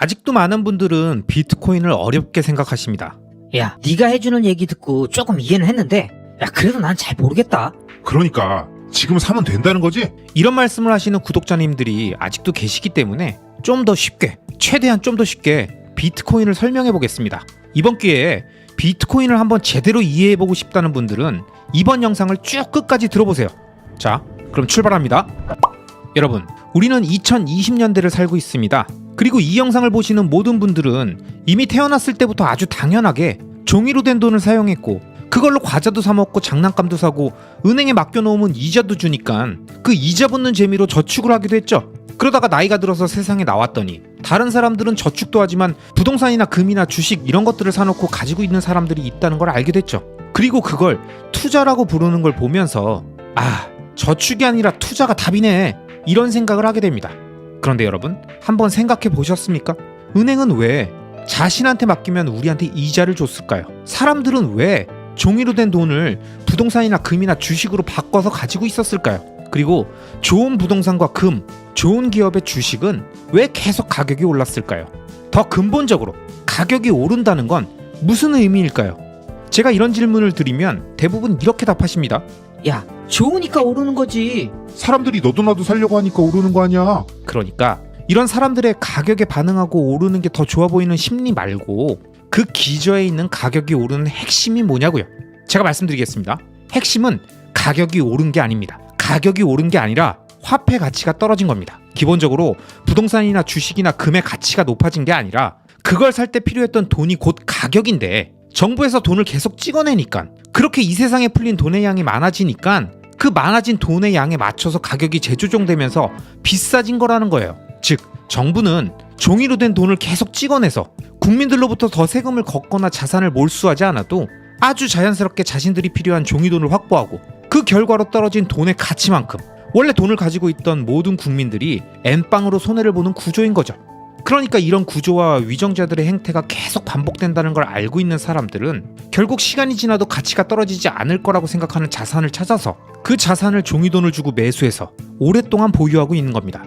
아직도 많은 분들은 비트코인을 어렵게 생각하십니다. 야, 네가 해주는 얘기 듣고 조금 이해는 했는데, 야, 그래도 난 잘 모르겠다. 그러니까 지금 사면 된다는 거지? 이런 말씀을 하시는 구독자님들이 아직도 계시기 때문에 좀 더 쉽게, 최대한 좀 더 쉽게 비트코인을 설명해 보겠습니다. 이번 기회에 비트코인을 한번 제대로 이해해보고 싶다는 분들은 이번 영상을 쭉 끝까지 들어보세요. 자, 그럼 출발합니다. 여러분, 우리는 2020년대를 살고 있습니다. 그리고 이 영상을 보시는 모든 분들은 이미 태어났을 때부터 아주 당연하게 종이로 된 돈을 사용했고, 그걸로 과자도 사 먹고 장난감도 사고 은행에 맡겨놓으면 이자도 주니까 그 이자 붙는 재미로 저축을 하기도 했죠. 그러다가 나이가 들어서 세상에 나왔더니 다른 사람들은 저축도 하지만 부동산이나 금이나 주식 이런 것들을 사놓고 가지고 있는 사람들이 있다는 걸 알게 됐죠. 그리고 그걸 투자라고 부르는 걸 보면서 저축이 아니라 투자가 답이네, 이런 생각을 하게 됩니다. 그런데 여러분, 한번 생각해 보셨습니까? 은행은 왜 자신한테 맡기면 우리한테 이자를 줬을까요? 사람들은 왜 종이로 된 돈을 부동산이나 금이나 주식으로 바꿔서 가지고 있었을까요? 그리고 좋은 부동산과 금, 좋은 기업의 주식은 왜 계속 가격이 올랐을까요? 더 근본적으로 가격이 오른다는 건 무슨 의미일까요? 제가 이런 질문을 드리면 대부분 이렇게 답하십니다. 야, 좋으니까 오르는 거지. 사람들이 너도 나도 살려고 하니까 오르는 거 아니야? 그러니까 이런 사람들의 가격에 반응하고 오르는 게 더 좋아 보이는 심리 말고 그 기저에 있는 가격이 오르는 핵심이 뭐냐고요. 제가 말씀드리겠습니다. 핵심은 가격이 오른 게 아닙니다. 가격이 오른 게 아니라 화폐 가치가 떨어진 겁니다. 기본적으로 부동산이나 주식이나 금의 가치가 높아진 게 아니라 그걸 살 때 필요했던 돈이 곧 가격인데 정부에서 돈을 계속 찍어내니까, 그렇게 이 세상에 풀린 돈의 양이 많아지니까 그 많아진 돈의 양에 맞춰서 가격이 재조정되면서 비싸진 거라는 거예요. 즉, 정부는 종이로 된 돈을 계속 찍어내서 국민들로부터 더 세금을 걷거나 자산을 몰수하지 않아도 아주 자연스럽게 자신들이 필요한 종이돈을 확보하고, 그 결과로 떨어진 돈의 가치만큼 원래 돈을 가지고 있던 모든 국민들이 엠빵으로 손해를 보는 구조인 거죠. 그러니까 이런 구조와 위정자들의 행태가 계속 반복된다는 걸 알고 있는 사람들은 결국 시간이 지나도 가치가 떨어지지 않을 거라고 생각하는 자산을 찾아서 그 자산을 종이돈을 주고 매수해서 오랫동안 보유하고 있는 겁니다.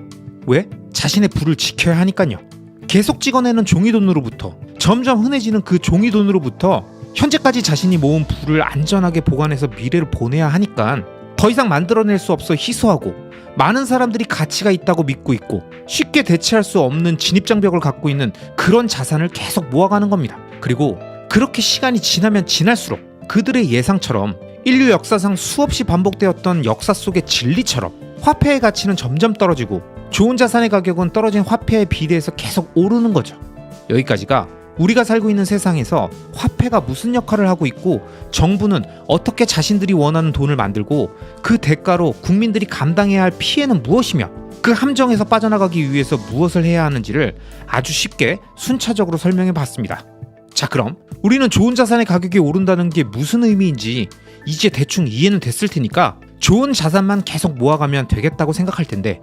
왜? 자신의 부를 지켜야 하니까요. 계속 찍어내는 종이돈으로부터 점점 흔해지는 그 종이돈으로부터 현재까지 자신이 모은 부를 안전하게 보관해서 미래를 보내야 하니까 더 이상 만들어낼 수 없어 희소하고, 많은 사람들이 가치가 있다고 믿고 있고 쉽게 대체할 수 없는 진입장벽을 갖고 있는 그런 자산을 계속 모아가는 겁니다. 그리고 그렇게 시간이 지나면 지날수록 그들의 예상처럼 인류 역사상 수없이 반복되었던 역사 속의 진리처럼 화폐의 가치는 점점 떨어지고 좋은 자산의 가격은 떨어진 화폐에 비례해서 계속 오르는 거죠. 여기까지가 우리가 살고 있는 세상에서 화폐가 무슨 역할을 하고 있고, 정부는 어떻게 자신들이 원하는 돈을 만들고, 그 대가로 국민들이 감당해야 할 피해는 무엇이며 그 함정에서 빠져나가기 위해서 무엇을 해야 하는지를 아주 쉽게 순차적으로 설명해 봤습니다. 자, 그럼 우리는 좋은 자산의 가격이 오른다는 게 무슨 의미인지 이제 대충 이해는 됐을 테니까 좋은 자산만 계속 모아가면 되겠다고 생각할 텐데,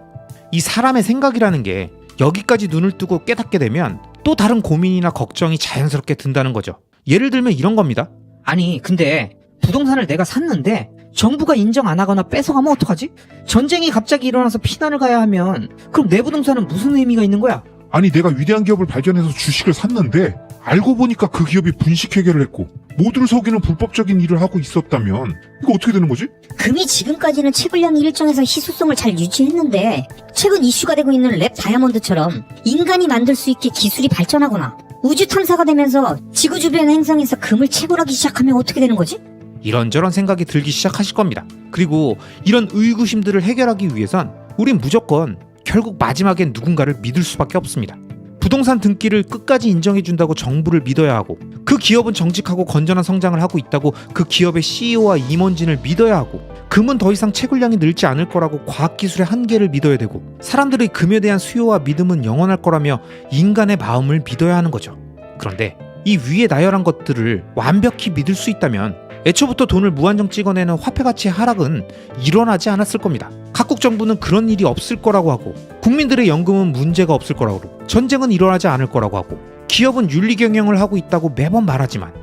이 사람의 생각이라는 게 여기까지 눈을 뜨고 깨닫게 되면 또 다른 고민이나 걱정이 자연스럽게 든다는 거죠. 예를 들면 이런 겁니다. 아니, 근데 부동산을 내가 샀는데 정부가 인정 안 하거나 뺏어가면 어떡하지? 전쟁이 갑자기 일어나서 피난을 가야 하면 그럼 내 부동산은 무슨 의미가 있는 거야? 아니, 내가 위대한 기업을 발견해서 주식을 샀는데 알고 보니까 그 기업이 분식회계를 했고 모두를 속이는 불법적인 일을 하고 있었다면 이거 어떻게 되는 거지? 금이 지금까지는 채굴량이 일정해서 희소성을 잘 유지했는데, 최근 이슈가 되고 있는 랩 다이아몬드처럼 인간이 만들 수 있게 기술이 발전하거나 우주 탐사가 되면서 지구 주변 행성에서 금을 채굴하기 시작하면 어떻게 되는 거지? 이런저런 생각이 들기 시작하실 겁니다. 그리고 이런 의구심들을 해결하기 위해선 우린 무조건 결국 마지막엔 누군가를 믿을 수밖에 없습니다. 부동산 등기를 끝까지 인정해준다고 정부를 믿어야 하고, 그 기업은 정직하고 건전한 성장을 하고 있다고 그 기업의 CEO와 임원진을 믿어야 하고, 금은 더 이상 채굴량이 늘지 않을 거라고 과학기술의 한계를 믿어야 되고, 사람들의 금에 대한 수요와 믿음은 영원할 거라며 인간의 마음을 믿어야 하는 거죠. 그런데 이 위에 나열한 것들을 완벽히 믿을 수 있다면 애초부터 돈을 무한정 찍어내는 화폐 가치의 하락은 일어나지 않았을 겁니다. 각국 정부는 그런 일이 없을 거라고 하고, 국민들의 연금은 문제가 없을 거라고, 전쟁은 일어나지 않을 거라고 하고, 기업은 윤리 경영을 하고 있다고 매번 말하지만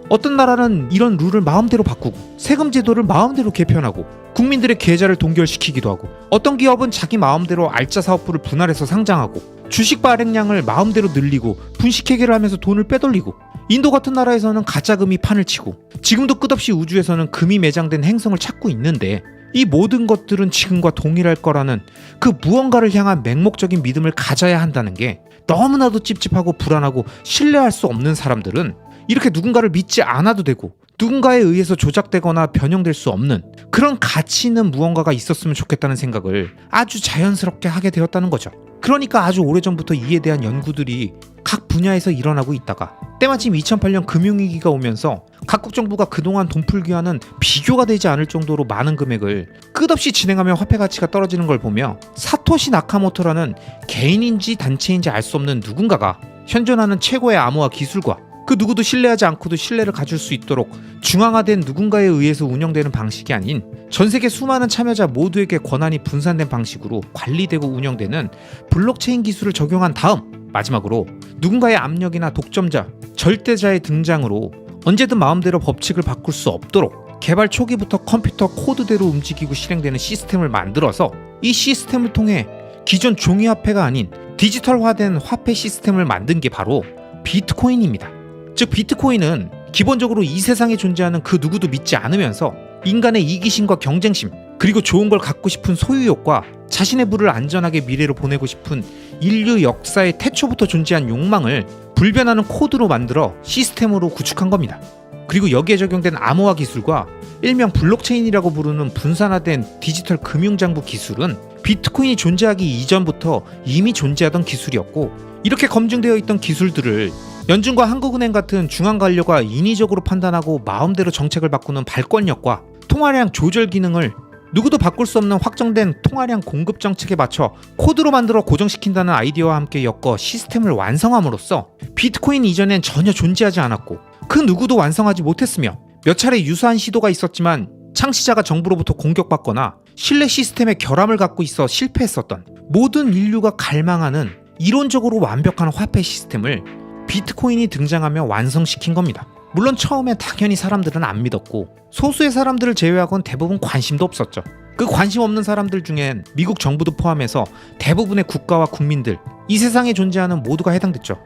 어떤 나라는 이런 룰을 마음대로 바꾸고 세금 제도를 마음대로 개편하고 국민들의 계좌를 동결시키기도 하고 어떤 기업은 자기 마음대로 알짜 사업부를 분할해서 상장하고 주식 발행량을 마음대로 늘리고 분식회계를 하면서 돈을 빼돌리고 인도 같은 나라에서는 가짜금이 판을 치고 지금도 끝없이 우주에서는 금이 매장된 행성을 찾고 있는데 이 모든 것들은 지금과 동일할 거라는 그 무언가를 향한 맹목적인 믿음을 가져야 한다는 게 너무나도 찝찝하고 불안하고 신뢰할 수 없는 사람들은 이렇게 누군가를 믿지 않아도 되고 누군가에 의해서 조작되거나 변형될 수 없는 그런 가치 있는 무언가가 있었으면 좋겠다는 생각을 아주 자연스럽게 하게 되었다는 거죠. 그러니까 아주 오래전부터 이에 대한 연구들이 각 분야에서 일어나고 있다가 때마침 2008년 금융위기가 오면서 각국 정부가 그동안 돈 풀기와는 비교가 되지 않을 정도로 많은 금액을 끝없이 진행하며 화폐 가치가 떨어지는 걸 보며 사토시 나카모토라는 개인인지 단체인지 알 수 없는 누군가가 현존하는 최고의 암호화 기술과 그 누구도 신뢰하지 않고도 신뢰를 가질 수 있도록 중앙화된 누군가에 의해서 운영되는 방식이 아닌 전 세계 수많은 참여자 모두에게 권한이 분산된 방식으로 관리되고 운영되는 블록체인 기술을 적용한 다음 마지막으로 누군가의 압력이나 독점자, 절대자의 등장으로 언제든 마음대로 법칙을 바꿀 수 없도록 개발 초기부터 컴퓨터 코드대로 움직이고 실행되는 시스템을 만들어서 이 시스템을 통해 기존 종이화폐가 아닌 디지털화된 화폐 시스템을 만든 게 바로 비트코인입니다. 즉 비트코인은 기본적으로 이 세상에 존재하는 그 누구도 믿지 않으면서 인간의 이기심과 경쟁심 그리고 좋은 걸 갖고 싶은 소유욕과 자신의 부를 안전하게 미래로 보내고 싶은 인류 역사의 태초부터 존재한 욕망을 불변하는 코드로 만들어 시스템으로 구축한 겁니다. 그리고 여기에 적용된 암호화 기술과 일명 블록체인이라고 부르는 분산화된 디지털 금융장부 기술은 비트코인이 존재하기 이전부터 이미 존재하던 기술이었고 이렇게 검증되어 있던 기술들을 연준과 한국은행 같은 중앙 관료가 인위적으로 판단하고 마음대로 정책을 바꾸는 발권력과 통화량 조절 기능을 누구도 바꿀 수 없는 확정된 통화량 공급 정책에 맞춰 코드로 만들어 고정시킨다는 아이디어와 함께 엮어 시스템을 완성함으로써 비트코인 이전엔 전혀 존재하지 않았고 그 누구도 완성하지 못했으며 몇 차례 유사한 시도가 있었지만 창시자가 정부로부터 공격받거나 신뢰 시스템의 결함을 갖고 있어 실패했었던 모든 인류가 갈망하는 이론적으로 완벽한 화폐 시스템을 비트코인이 등장하며 완성시킨 겁니다. 물론 처음에 당연히 사람들은 안 믿었고 소수의 사람들을 제외하고는 대부분 관심도 없었죠. 그 관심 없는 사람들 중엔 미국 정부도 포함해서 대부분의 국가와 국민들, 이 세상에 존재하는 모두가 해당됐죠.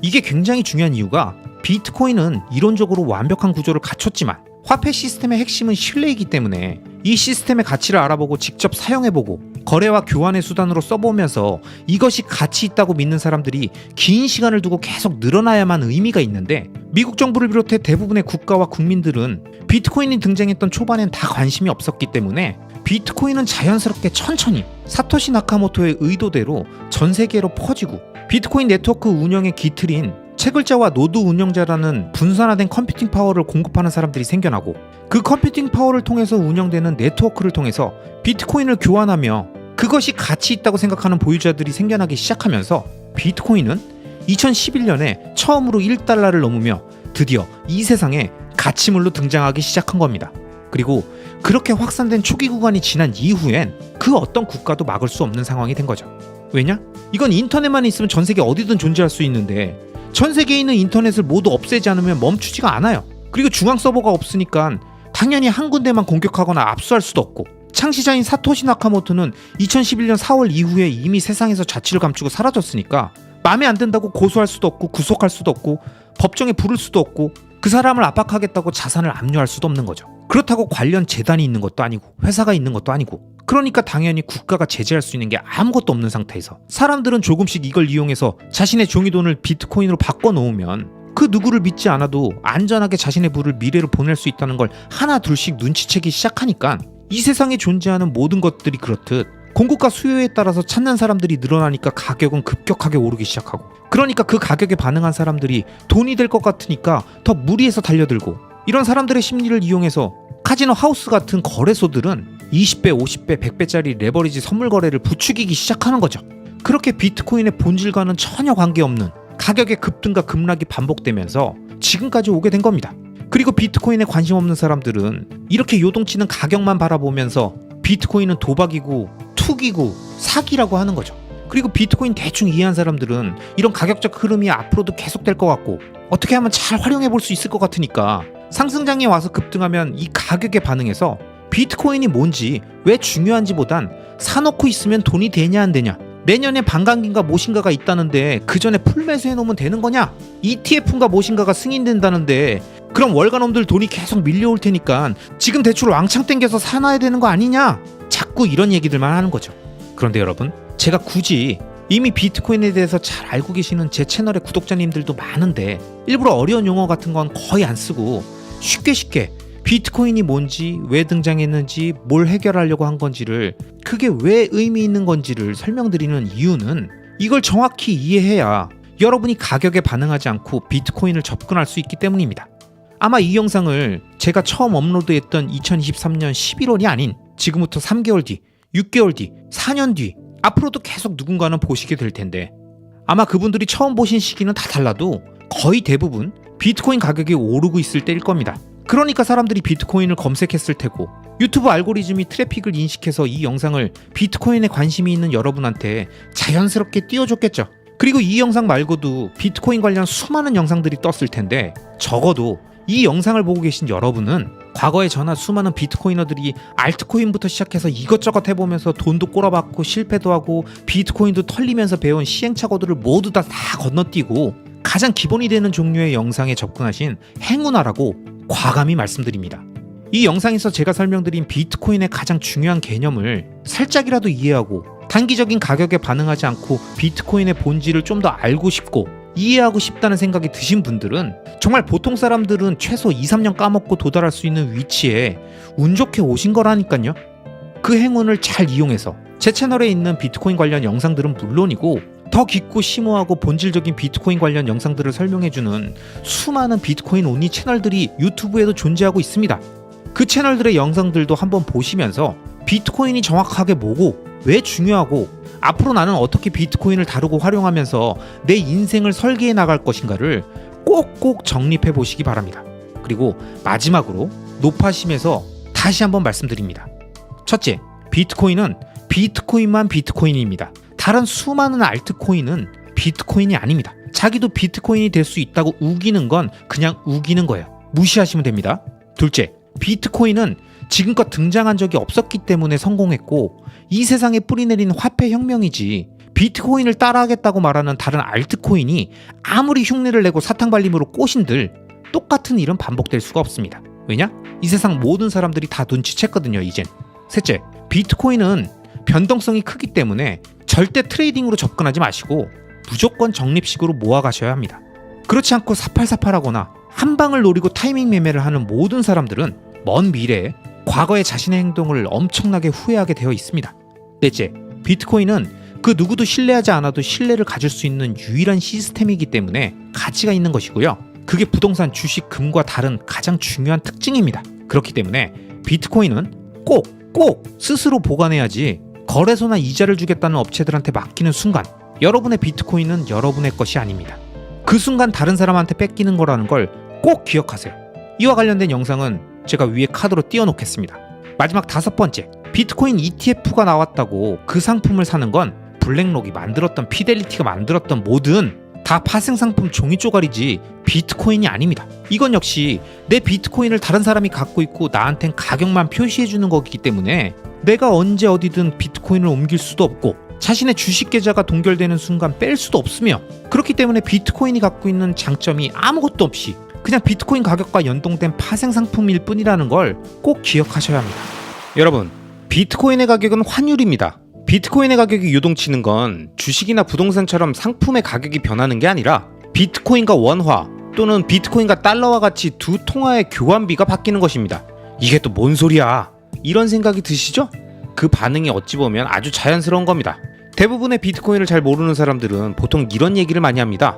이게 굉장히 중요한 이유가 비트코인은 이론적으로 완벽한 구조를 갖췄지만 화폐 시스템의 핵심은 신뢰이기 때문에 이 시스템의 가치를 알아보고 직접 사용해보고 거래와 교환의 수단으로 써보면서 이것이 가치 있다고 믿는 사람들이 긴 시간을 두고 계속 늘어나야만 의미가 있는데 미국 정부를 비롯해 대부분의 국가와 국민들은 비트코인이 등장했던 초반엔 다 관심이 없었기 때문에 비트코인은 자연스럽게 천천히 사토시 나카모토의 의도대로 전 세계로 퍼지고 비트코인 네트워크 운영의 기틀인 채굴자와 노드 운영자라는 분산화된 컴퓨팅 파워를 공급하는 사람들이 생겨나고 그 컴퓨팅 파워를 통해서 운영되는 네트워크를 통해서 비트코인을 교환하며 그것이 가치 있다고 생각하는 보유자들이 생겨나기 시작하면서 비트코인은 2011년에 처음으로 1달러를 넘으며 드디어 이 세상에 가치물로 등장하기 시작한 겁니다. 그리고 그렇게 확산된 초기 구간이 지난 이후엔 그 어떤 국가도 막을 수 없는 상황이 된 거죠. 왜냐? 이건 인터넷만 있으면 전 세계 어디든 존재할 수 있는데 전 세계에 있는 인터넷을 모두 없애지 않으면 멈추지가 않아요. 그리고 중앙 서버가 없으니까 당연히 한 군데만 공격하거나 압수할 수도 없고 창시자인 사토시 나카모토는 2011년 4월 이후에 이미 세상에서 자취를 감추고 사라졌으니까 마음에 안 든다고 고소할 수도 없고 구속할 수도 없고 법정에 부를 수도 없고 그 사람을 압박하겠다고 자산을 압류할 수도 없는 거죠. 그렇다고 관련 재단이 있는 것도 아니고 회사가 있는 것도 아니고 그러니까 당연히 국가가 제재할 수 있는 게 아무것도 없는 상태에서 사람들은 조금씩 이걸 이용해서 자신의 종이돈을 비트코인으로 바꿔놓으면 그 누구를 믿지 않아도 안전하게 자신의 부를 미래로 보낼 수 있다는 걸 하나 둘씩 눈치채기 시작하니까 이 세상에 존재하는 모든 것들이 그렇듯 공급과 수요에 따라서 찾는 사람들이 늘어나니까 가격은 급격하게 오르기 시작하고 그러니까 그 가격에 반응한 사람들이 돈이 될 것 같으니까 더 무리해서 달려들고 이런 사람들의 심리를 이용해서 카지노 하우스 같은 거래소들은 20배, 50배, 100배짜리 레버리지 선물 거래를 부추기기 시작하는 거죠. 그렇게 비트코인의 본질과는 전혀 관계없는 가격의 급등과 급락이 반복되면서 지금까지 오게 된 겁니다. 그리고 비트코인에 관심 없는 사람들은 이렇게 요동치는 가격만 바라보면서 비트코인은 도박이고 투기고 사기라고 하는 거죠. 그리고 비트코인 대충 이해한 사람들은 이런 가격적 흐름이 앞으로도 계속될 것 같고 어떻게 하면 잘 활용해 볼 수 있을 것 같으니까 상승장에 와서 급등하면 이 가격에 반응해서 비트코인이 뭔지 왜 중요한지보단 사놓고 있으면 돈이 되냐 안 되냐, 내년에 반감기인가 모신가가 있다는데 그 전에 풀매수해 놓으면 되는 거냐, ETF인가 모신가가 승인된다는데 그럼 월가놈들 돈이 계속 밀려올 테니까 지금 대출 왕창 땡겨서 사놔야 되는 거 아니냐, 자꾸 이런 얘기들만 하는 거죠. 그런데 여러분, 제가 굳이 이미 비트코인에 대해서 잘 알고 계시는 제 채널의 구독자님들도 많은데 일부러 어려운 용어 같은 건 거의 안 쓰고 쉽게 비트코인이 뭔지, 왜 등장했는지, 뭘 해결하려고 한 건지를, 그게 왜 의미 있는 건지를 설명드리는 이유는 이걸 정확히 이해해야 여러분이 가격에 반응하지 않고 비트코인을 접근할 수 있기 때문입니다. 아마 이 영상을 제가 처음 업로드했던 2023년 11월이 아닌 지금부터 3개월 뒤, 6개월 뒤, 4년 뒤 앞으로도 계속 누군가는 보시게 될 텐데 아마 그분들이 처음 보신 시기는 다 달라도 거의 대부분 비트코인 가격이 오르고 있을 때일 겁니다. 그러니까 사람들이 비트코인을 검색했을 테고 유튜브 알고리즘이 트래픽을 인식해서 이 영상을 비트코인에 관심이 있는 여러분한테 자연스럽게 띄워줬겠죠. 그리고 이 영상 말고도 비트코인 관련 수많은 영상들이 떴을 텐데 적어도 이 영상을 보고 계신 여러분은 과거에 저나 수많은 비트코이너들이 알트코인부터 시작해서 이것저것 해보면서 돈도 꼬라박고 실패도 하고 비트코인도 털리면서 배운 시행착오들을 모두 다 건너뛰고 가장 기본이 되는 종류의 영상에 접근하신 행운아라고 과감히 말씀드립니다. 이 영상에서 제가 설명드린 비트코인의 가장 중요한 개념을 살짝이라도 이해하고 단기적인 가격에 반응하지 않고 비트코인의 본질을 좀 더 알고 싶고 이해하고 싶다는 생각이 드신 분들은 정말 보통 사람들은 최소 2-3년 까먹고 도달할 수 있는 위치에 운 좋게 오신 거라니까요. 그 행운을 잘 이용해서 제 채널에 있는 비트코인 관련 영상들은 물론이고 더 깊고 심오하고 본질적인 비트코인 관련 영상들을 설명해주는 수많은 비트코인 온리 채널들이 유튜브에도 존재하고 있습니다. 그 채널들의 영상들도 한번 보시면서 비트코인이 정확하게 뭐고 왜 중요하고 앞으로 나는 어떻게 비트코인을 다루고 활용하면서 내 인생을 설계해 나갈 것인가를 꼭꼭 정립해 보시기 바랍니다. 그리고 마지막으로 높아심에서 다시 한번 말씀드립니다. 첫째, 비트코인은 비트코인만 비트코인입니다. 다른 수많은 알트코인은 비트코인이 아닙니다. 자기도 비트코인이 될 수 있다고 우기는 건 그냥 우기는 거예요. 무시하시면 됩니다. 둘째, 비트코인은 지금껏 등장한 적이 없었기 때문에 성공했고 이 세상에 뿌리내린 화폐 혁명이지 비트코인을 따라하겠다고 말하는 다른 알트코인이 아무리 흉내를 내고 사탕발림으로 꼬신들 똑같은 일은 반복될 수가 없습니다. 왜냐? 이 세상 모든 사람들이 다 눈치챘거든요, 이젠. 셋째, 비트코인은 변동성이 크기 때문에 절대 트레이딩으로 접근하지 마시고 무조건 적립식으로 모아가셔야 합니다. 그렇지 않고 사팔사팔하거나 한 방을 노리고 타이밍 매매를 하는 모든 사람들은 먼 미래에 과거의 자신의 행동을 엄청나게 후회하게 되어 있습니다. 넷째, 비트코인은 그 누구도 신뢰하지 않아도 신뢰를 가질 수 있는 유일한 시스템이기 때문에 가치가 있는 것이고요. 그게 부동산, 주식, 금과 다른 가장 중요한 특징입니다. 그렇기 때문에 비트코인은 꼭 스스로 보관해야지 거래소나 이자를 주겠다는 업체들한테 맡기는 순간 여러분의 비트코인은 여러분의 것이 아닙니다. 그 순간 다른 사람한테 뺏기는 거라는 걸 꼭 기억하세요. 이와 관련된 영상은 제가 위에 카드로 띄워놓겠습니다. 마지막 5번째, 비트코인 ETF가 나왔다고 그 상품을 사는 건 블랙록이 만들었던 피델리티가 만들었던 뭐든 다 파생상품 종이 쪼가리지 비트코인이 아닙니다. 이건 역시 내 비트코인을 다른 사람이 갖고 있고 나한텐 가격만 표시해주는 거기 때문에 내가 언제 어디든 비트코인을 옮길 수도 없고 자신의 주식 계좌가 동결되는 순간 뺄 수도 없으며 그렇기 때문에 비트코인이 갖고 있는 장점이 아무것도 없이 그냥 비트코인 가격과 연동된 파생상품일 뿐이라는 걸 꼭 기억하셔야 합니다. 여러분, 비트코인의 가격은 환율입니다. 비트코인의 가격이 요동치는 건 주식이나 부동산처럼 상품의 가격이 변하는 게 아니라 비트코인과 원화 또는 비트코인과 달러와 같이 두 통화의 교환비가 바뀌는 것입니다. 이게 또 뭔 소리야? 이런 생각이 드시죠? 그 반응이 어찌 보면 아주 자연스러운 겁니다. 대부분의 비트코인을 잘 모르는 사람들은 보통 이런 얘기를 많이 합니다.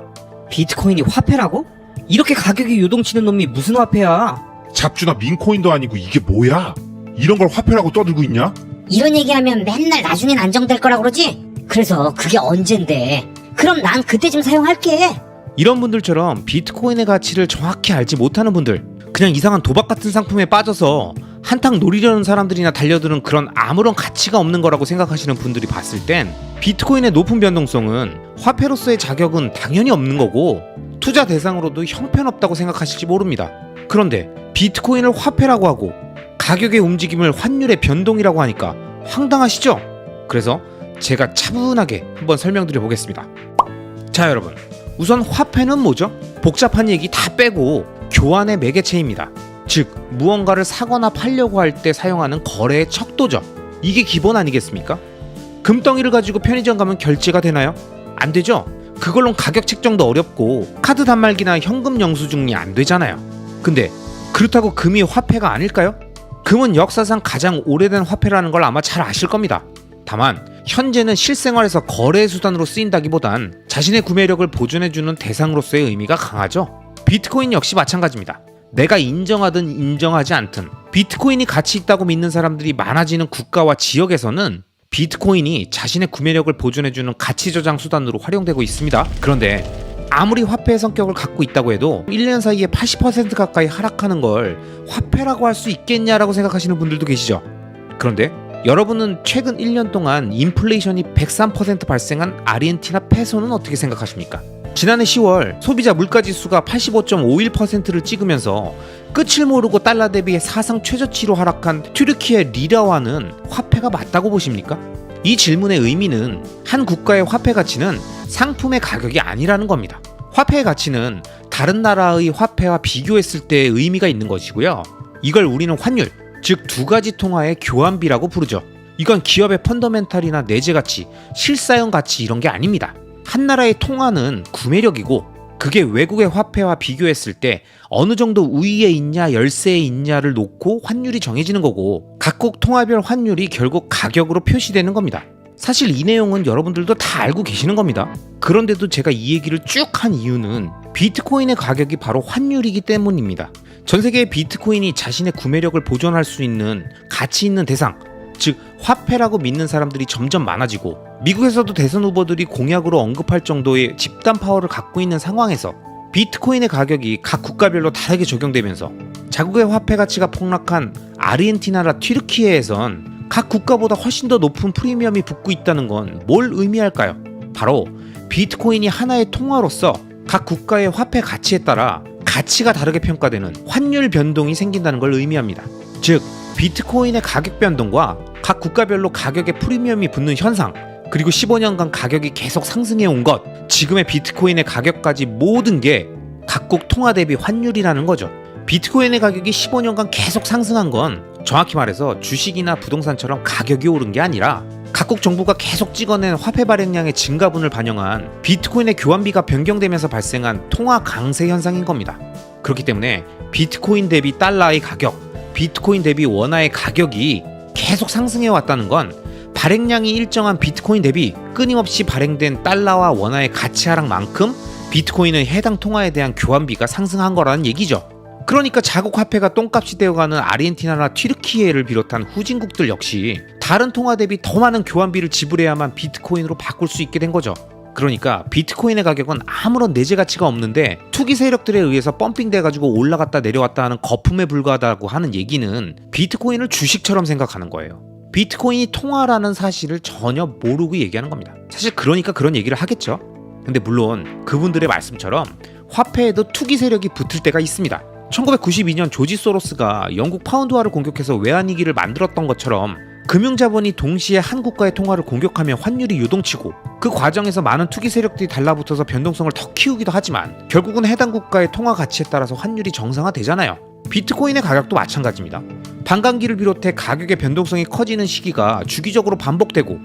비트코인이 화폐라고? 이렇게 가격이 요동치는 놈이 무슨 화폐야? 잡주나 민코인도 아니고 이게 뭐야? 이런 걸 화폐라고 떠들고 있냐? 이런 얘기하면 맨날 나중엔 안정될 거라 그러지? 그래서 그게 언젠데? 그럼 난 그때쯤 사용할게. 이런 분들처럼 비트코인의 가치를 정확히 알지 못하는 분들, 그냥 이상한 도박 같은 상품에 빠져서 한탕 노리려는 사람들이나 달려드는 그런 아무런 가치가 없는 거라고 생각하시는 분들이 봤을 땐 비트코인의 높은 변동성은 화폐로서의 자격은 당연히 없는 거고 투자 대상으로도 형편없다고 생각하실지 모릅니다. 그런데 비트코인을 화폐라고 하고 가격의 움직임을 환율의 변동이라고 하니까 황당하시죠? 그래서 제가 차분하게 한번 설명드려 보겠습니다. 자, 여러분, 우선 화폐는 뭐죠? 복잡한 얘기 다 빼고 교환의 매개체입니다. 즉 무언가를 사거나 팔려고 할 때 사용하는 거래의 척도죠. 이게 기본 아니겠습니까? 금덩이를 가지고 편의점 가면 결제가 되나요? 안 되죠? 그걸론 가격 책정도 어렵고 카드 단말기나 현금 영수증이 안 되잖아요. 근데 그렇다고 금이 화폐가 아닐까요? 금은 역사상 가장 오래된 화폐라는 걸 아마 잘 아실 겁니다. 다만 현재는 실생활에서 거래 수단으로 쓰인다기보단 자신의 구매력을 보존해주는 대상으로서의 의미가 강하죠. 비트코인 역시 마찬가지입니다. 내가 인정하든 인정하지 않든 비트코인이 가치 있다고 믿는 사람들이 많아지는 국가와 지역에서는 비트코인이 자신의 구매력을 보존해주는 가치 저장 수단으로 활용되고 있습니다. 그런데 아무리 화폐의 성격을 갖고 있다고 해도 1년 사이에 80% 가까이 하락하는 걸 화폐라고 할 수 있겠냐라고 생각하시는 분들도 계시죠. 그런데 여러분은 최근 1년 동안 인플레이션이 103% 발생한 아르헨티나 페소는 어떻게 생각하십니까? 지난해 10월 소비자 물가지수가 85.51%를 찍으면서 끝을 모르고 달러 대비 사상 최저치로 하락한 튀르키예 리라와는 화폐가 맞다고 보십니까? 이 질문의 의미는 한 국가의 화폐 가치는 상품의 가격이 아니라는 겁니다. 화폐의 가치는 다른 나라의 화폐와 비교했을 때의 의미가 있는 것이고요. 이걸 우리는 환율, 즉 두 가지 통화의 교환비라고 부르죠. 이건 기업의 펀더멘탈이나 내재 가치, 실사용 가치 이런 게 아닙니다. 한 나라의 통화는 구매력이고 그게 외국의 화폐와 비교했을 때 어느 정도 우위에 있냐 열세에 있냐를 놓고 환율이 정해지는 거고 각국 통화별 환율이 결국 가격으로 표시되는 겁니다. 사실 이 내용은 여러분들도 다 알고 계시는 겁니다. 그런데도 제가 이 얘기를 쭉 한 이유는 비트코인의 가격이 바로 환율이기 때문입니다. 전 세계의 비트코인이 자신의 구매력을 보존할 수 있는 가치 있는 대상, 즉 화폐라고 믿는 사람들이 점점 많아지고 미국에서도 대선 후보들이 공약으로 언급할 정도의 집단 파워를 갖고 있는 상황에서 비트코인의 가격이 각 국가별로 다르게 적용되면서 자국의 화폐 가치가 폭락한 아르헨티나나 튀르키예에선 각 국가보다 훨씬 더 높은 프리미엄이 붙고 있다는 건 뭘 의미할까요? 바로 비트코인이 하나의 통화로서 각 국가의 화폐 가치에 따라 가치가 다르게 평가되는 환율 변동이 생긴다는 걸 의미합니다. 즉 비트코인의 가격 변동과 각 국가별로 가격에 프리미엄이 붙는 현상, 그리고 15년간 가격이 계속 상승해 온 것, 지금의 비트코인의 가격까지 모든 게 각국 통화 대비 환율이라는 거죠. 비트코인의 가격이 15년간 계속 상승한 건 정확히 말해서 주식이나 부동산처럼 가격이 오른 게 아니라 각국 정부가 계속 찍어낸 화폐 발행량의 증가분을 반영한 비트코인의 교환비가 변경되면서 발생한 통화 강세 현상인 겁니다. 그렇기 때문에 비트코인 대비 달러의 가격, 비트코인 대비 원화의 가격이 계속 상승해 왔다는 건 발행량이 일정한 비트코인 대비 끊임없이 발행된 달러와 원화의 가치 하락만큼 비트코인은 해당 통화에 대한 교환비가 상승한 거라는 얘기죠. 그러니까 자국 화폐가 똥값이 되어가는 아르헨티나나 튀르키예를 비롯한 후진국들 역시 다른 통화 대비 더 많은 교환비를 지불해야만 비트코인으로 바꿀 수 있게 된 거죠. 그러니까 비트코인의 가격은 아무런 내재 가치가 없는데 투기 세력들에 의해서 펌핑돼가지고 올라갔다 내려왔다 하는 거품에 불과하다고 하는 얘기는 비트코인을 주식처럼 생각하는 거예요. 비트코인이 통화라는 사실을 전혀 모르고 얘기하는 겁니다. 사실 그러니까 그런 얘기를 하겠죠. 근데 물론 그분들의 말씀처럼 화폐에도 투기 세력이 붙을 때가 있습니다. 1992년 조지 소로스가 영국 파운드화를 공격해서 외환위기를 만들었던 것처럼 금융자본이 동시에 한 국가의 통화를 공격하면 환율이 요동치고 그 과정에서 많은 투기 세력들이 달라붙어서 변동성을 더 키우기도 하지만 결국은 해당 국가의 통화 가치에 따라서 환율이 정상화되잖아요. 비트코인의 가격도 마찬가지입니다. 반감기를 비롯해 가격의 변동성이 커지는 시기가 주기적으로 반복되고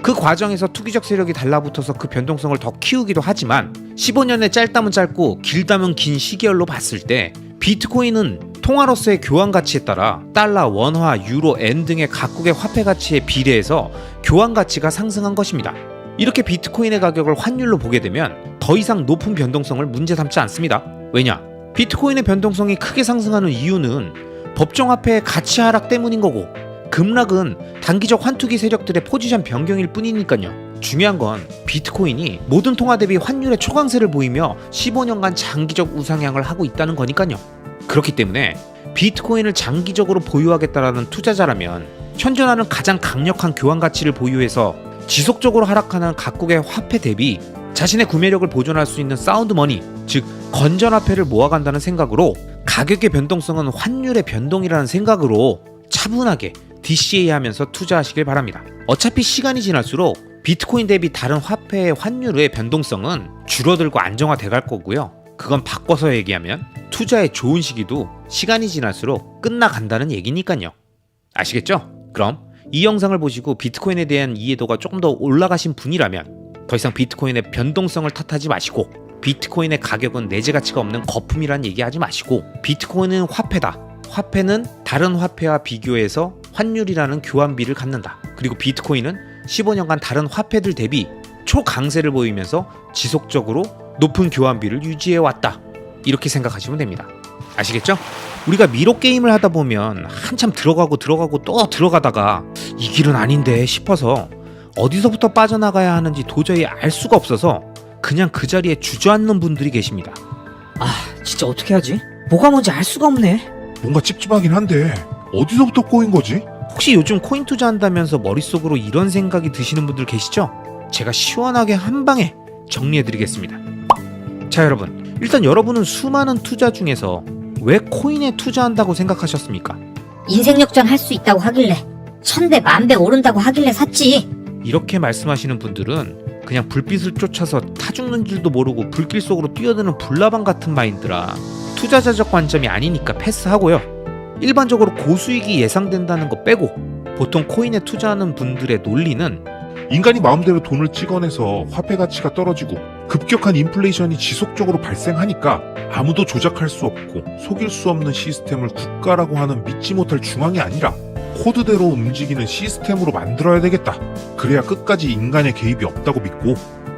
그 과정에서 투기적 세력이 달라붙어서 그 변동성을 더 키우기도 하지만 15년의 짧다면 짧고 길다면 긴 시계열로 봤을 때 비트코인은 통화로서의 교환 가치에 따라 달러, 원화, 유로, 엔 등의 각국의 화폐 가치에 비례해서 교환 가치가 상승한 것입니다. 이렇게 비트코인의 가격을 환율로 보게 되면 더 이상 높은 변동성을 문제 삼지 않습니다. 왜냐? 비트코인의 변동성이 크게 상승하는 이유는 법정화폐의 가치 하락 때문인 거고 급락은 단기적 환투기 세력들의 포지션 변경일 뿐이니까요. 중요한 건 비트코인이 모든 통화 대비 환율의 초강세를 보이며 15년간 장기적 우상향을 하고 있다는 거니까요. 그렇기 때문에 비트코인을 장기적으로 보유하겠다라는 투자자라면 현존하는 가장 강력한 교환 가치를 보유해서 지속적으로 하락하는 각국의 화폐 대비 자신의 구매력을 보존할 수 있는 사운드 머니, 즉 건전화폐를 모아간다는 생각으로 가격의 변동성은 환율의 변동이라는 생각으로 차분하게 DCA 하면서 투자하시길 바랍니다. 어차피 시간이 지날수록 비트코인 대비 다른 화폐의 환율의 변동성은 줄어들고 안정화돼 갈 거고요. 그건 바꿔서 얘기하면 투자의 좋은 시기도 시간이 지날수록 끝나간다는 얘기니까요. 아시겠죠? 그럼 이 영상을 보시고 비트코인에 대한 이해도가 조금 더 올라가신 분이라면 더 이상 비트코인의 변동성을 탓하지 마시고, 비트코인의 가격은 내재 가치가 없는 거품이란 얘기하지 마시고, 비트코인은 화폐다. 화폐는 다른 화폐와 비교해서 환율이라는 교환비를 갖는다. 그리고 비트코인은 15년간 다른 화폐들 대비 초강세를 보이면서 지속적으로 높은 교환비를 유지해왔다. 이렇게 생각하시면 됩니다. 아시겠죠? 우리가 미로 게임을 하다 보면 한참 들어가고 또 들어가다가 이 길은 아닌데 싶어서 어디서부터 빠져나가야 하는지 도저히 알 수가 없어서 그냥 그 자리에 주저앉는 분들이 계십니다. 아, 진짜 어떻게 하지? 뭐가 뭔지 알 수가 없네. 뭔가 찝찝하긴 한데 어디서부터 꼬인 거지? 혹시 요즘 코인 투자한다면서 머릿속으로 이런 생각이 드시는 분들 계시죠? 제가 시원하게 한 방에 정리해드리겠습니다. 자, 여러분, 일단 여러분은 수많은 투자 중에서 왜 코인에 투자한다고 생각하셨습니까? 인생 역전 할 수 있다고 하길래, 1000배, 10,000배 오른다고 하길래 샀지. 이렇게 말씀하시는 분들은 그냥 불빛을 쫓아서 타 죽는 줄도 모르고 불길 속으로 뛰어드는 불나방 같은 마인드라 투자자적 관점이 아니니까 패스하고요. 일반적으로 고수익이 예상된다는 거 빼고 보통 코인에 투자하는 분들의 논리는 인간이 마음대로 돈을 찍어내서 화폐 가치가 떨어지고 급격한 인플레이션이 지속적으로 발생하니까 아무도 조작할 수 없고 속일 수 없는 시스템을 국가라고 하는 믿지 못할 중앙이 아니라 코드대로 움직이는 시스템으로 만들어야 되겠다. 그래야 끝까지 인간의 개입이 없다고 믿고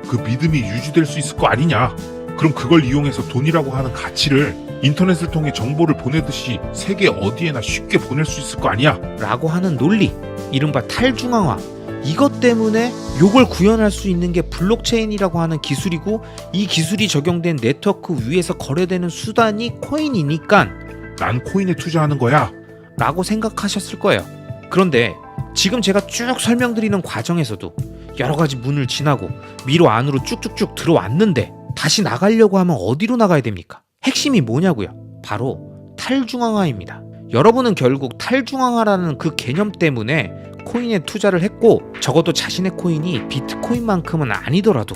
그 믿음이 유지될 수 있을 거 아니냐. 그럼 그걸 이용해서 돈이라고 하는 가치를 인터넷을 통해 정보를 보내듯이 세계 어디에나 쉽게 보낼 수 있을 거 아니야. 라고 하는 논리, 이른바 탈중앙화, 이것 때문에 요걸 구현할 수 있는 게 블록체인이라고 하는 기술이고, 이 기술이 적용된 네트워크 위에서 거래되는 수단이 코인이니까 난 코인에 투자하는 거야 라고 생각하셨을 거예요. 그런데 지금 제가 쭉 설명드리는 과정에서도 여러 가지 문을 지나고 미로 안으로 쭉쭉쭉 들어왔는데 다시 나가려고 하면 어디로 나가야 됩니까? 핵심이 뭐냐고요? 바로 탈중앙화입니다. 여러분은 결국 탈중앙화라는 그 개념 때문에 코인에 투자를 했고, 적어도 자신의 코인이 비트코인만큼은 아니더라도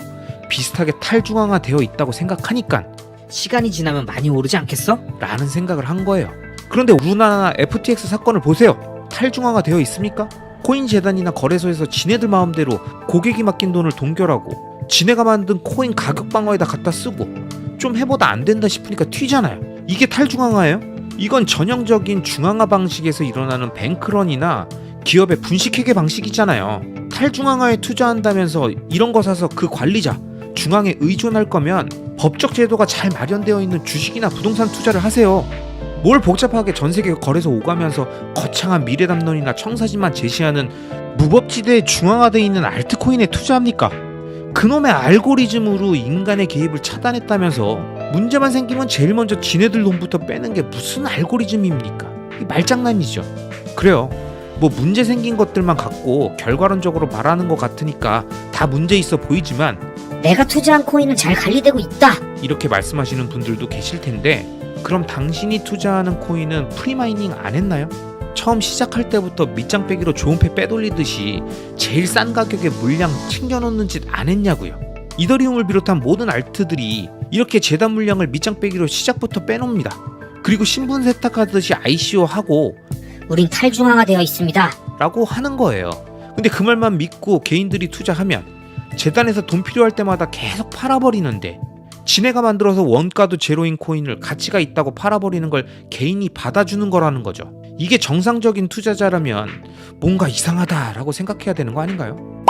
비슷하게 탈중앙화 되어 있다고 생각하니까 시간이 지나면 많이 오르지 않겠어? 라는 생각을 한 거예요. 그런데 루나나 FTX 사건을 보세요. 탈중앙화 되어 있습니까? 코인 재단이나 거래소에서 지네들 마음대로 고객이 맡긴 돈을 동결하고 지네가 만든 코인 가격 방어에다 갖다 쓰고 좀 해보다 안 된다 싶으니까 튀잖아요. 이게 탈중앙화예요? 이건 전형적인 중앙화 방식에서 일어나는 뱅크런이나 기업의 분식회계 방식이잖아요. 탈중앙화에 투자한다면서 이런 거 사서 그 관리자, 중앙에 의존할 거면 법적 제도가 잘 마련되어 있는 주식이나 부동산 투자를 하세요. 뭘 복잡하게 전세계 거래소 오가면서 거창한 미래담론이나 청사진만 제시하는 무법지대에 중앙화되어 있는 알트코인에 투자합니까? 그놈의 알고리즘으로 인간의 개입을 차단했다면서 문제만 생기면 제일 먼저 지네들 돈부터 빼는 게 무슨 알고리즘입니까? 이 말장난이죠. 그래요. 뭐 문제 생긴 것들만 갖고 결과론적으로 말하는 것 같으니까 다 문제 있어 보이지만 내가 투자한 코인은 잘 관리되고 있다. 이렇게 말씀하시는 분들도 계실 텐데, 그럼 당신이 투자하는 코인은 프리마이닝 안 했나요? 처음 시작할 때부터 밑장 빼기로 좋은 패 빼돌리듯이 제일 싼 가격에 물량 챙겨놓는 짓 안 했냐고요. 이더리움을 비롯한 모든 알트들이 이렇게 재단 물량을 밑장 빼기로 시작부터 빼놉니다. 그리고 신분 세탁하듯이 ICO 하고 우린 탈중앙화 되어 있습니다. 라고 하는 거예요. 근데 그 말만 믿고 개인들이 투자하면 재단에서 돈 필요할 때마다 계속 팔아버리는데, 지네가 만들어서 원가도 제로인 코인을 가치가 있다고 팔아버리는 걸 개인이 받아주는 거라는 거죠. 이게 정상적인 투자자라면 뭔가 이상하다라고 생각해야 되는 거 아닌가요?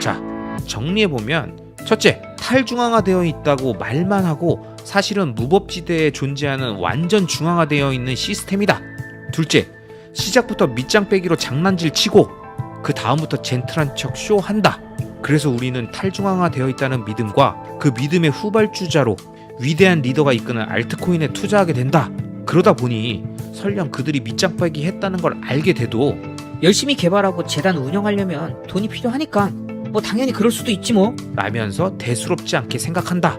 자, 정리해보면, 첫째, 탈중앙화되어 있다고 말만 하고 사실은 무법지대에 존재하는 완전 중앙화되어 있는 시스템이다. 둘째, 시작부터 밑장 빼기로 장난질 치고 그 다음부터 젠틀한 척 쇼한다. 그래서 우리는 탈중앙화되어 있다는 믿음과 그 믿음의 후발주자로 위대한 리더가 이끄는 알트코인에 투자하게 된다. 그러다 보니 설령 그들이 밑장 빼기 했다는 걸 알게 돼도 열심히 개발하고 재단 운영하려면 돈이 필요하니까 뭐 당연히 그럴 수도 있지 뭐. 라면서 대수롭지 않게 생각한다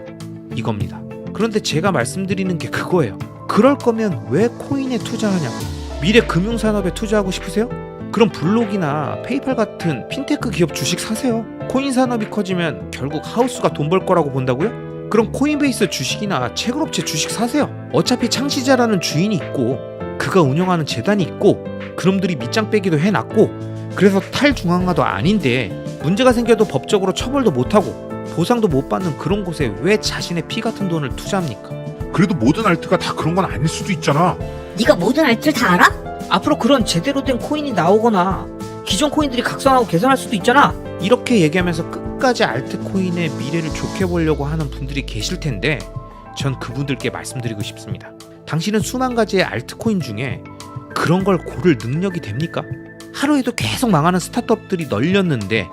이겁니다. 그런데 제가 말씀드리는 게 그거예요. 그럴 거면 왜 코인에 투자하냐고. 미래 금융산업에 투자하고 싶으세요? 그럼 블록이나 페이팔 같은 핀테크 기업 주식 사세요. 코인 산업이 커지면 결국 하우스가 돈 벌 거라고 본다고요? 그럼 코인베이스 주식이나 채굴업체 주식 사세요. 어차피 창시자라는 주인이 있고 그가 운영하는 재단이 있고 그놈들이 밑장 빼기도 해놨고 그래서 탈중앙화도 아닌데 문제가 생겨도 법적으로 처벌도 못하고 보상도 못 받는 그런 곳에 왜 자신의 피 같은 돈을 투자합니까? 그래도 모든 알트가 다 그런 건 아닐 수도 있잖아. 네가 모든 알트를 다 알아? 앞으로 그런 제대로 된 코인이 나오거나 기존 코인들이 각성하고 개선할 수도 있잖아. 이렇게 얘기하면서 끝까지 알트코인의 미래를 좋게 보려고 하는 분들이 계실 텐데 전 그분들께 말씀드리고 싶습니다. 당신은 수만 가지의 알트코인 중에 그런 걸 고를 능력이 됩니까? 하루에도 계속 망하는 스타트업들이 널렸는데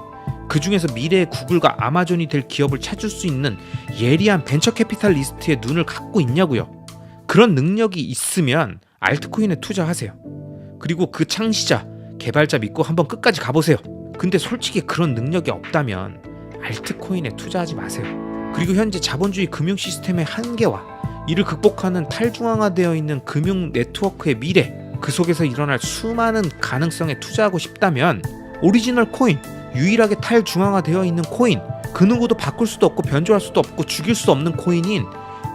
그 중에서 미래의 구글과 아마존이 될 기업을 찾을 수 있는 예리한 벤처 캐피탈리스트의 눈을 갖고 있냐고요. 그런 능력이 있으면 알트코인에 투자하세요. 그리고 그 창시자, 개발자 믿고 한번 끝까지 가보세요. 근데 솔직히 그런 능력이 없다면 알트코인에 투자하지 마세요. 그리고 현재 자본주의 금융 시스템의 한계와 이를 극복하는 탈중앙화되어 있는 금융 네트워크의 미래, 그 속에서 일어날 수많은 가능성에 투자하고 싶다면 오리지널 코인, 유일하게 탈중앙화되어 있는 코인, 그 누구도 바꿀 수도 없고 변조할 수도 없고 죽일 수 없는 코인인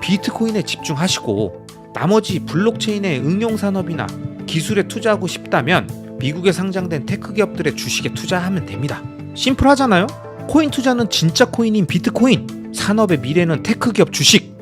비트코인에 집중하시고 나머지 블록체인의 응용산업이나 기술에 투자하고 싶다면 미국에 상장된 테크 기업들의 주식에 투자하면 됩니다. 심플하잖아요? 코인 투자는 진짜 코인인 비트코인, 산업의 미래는 테크 기업 주식,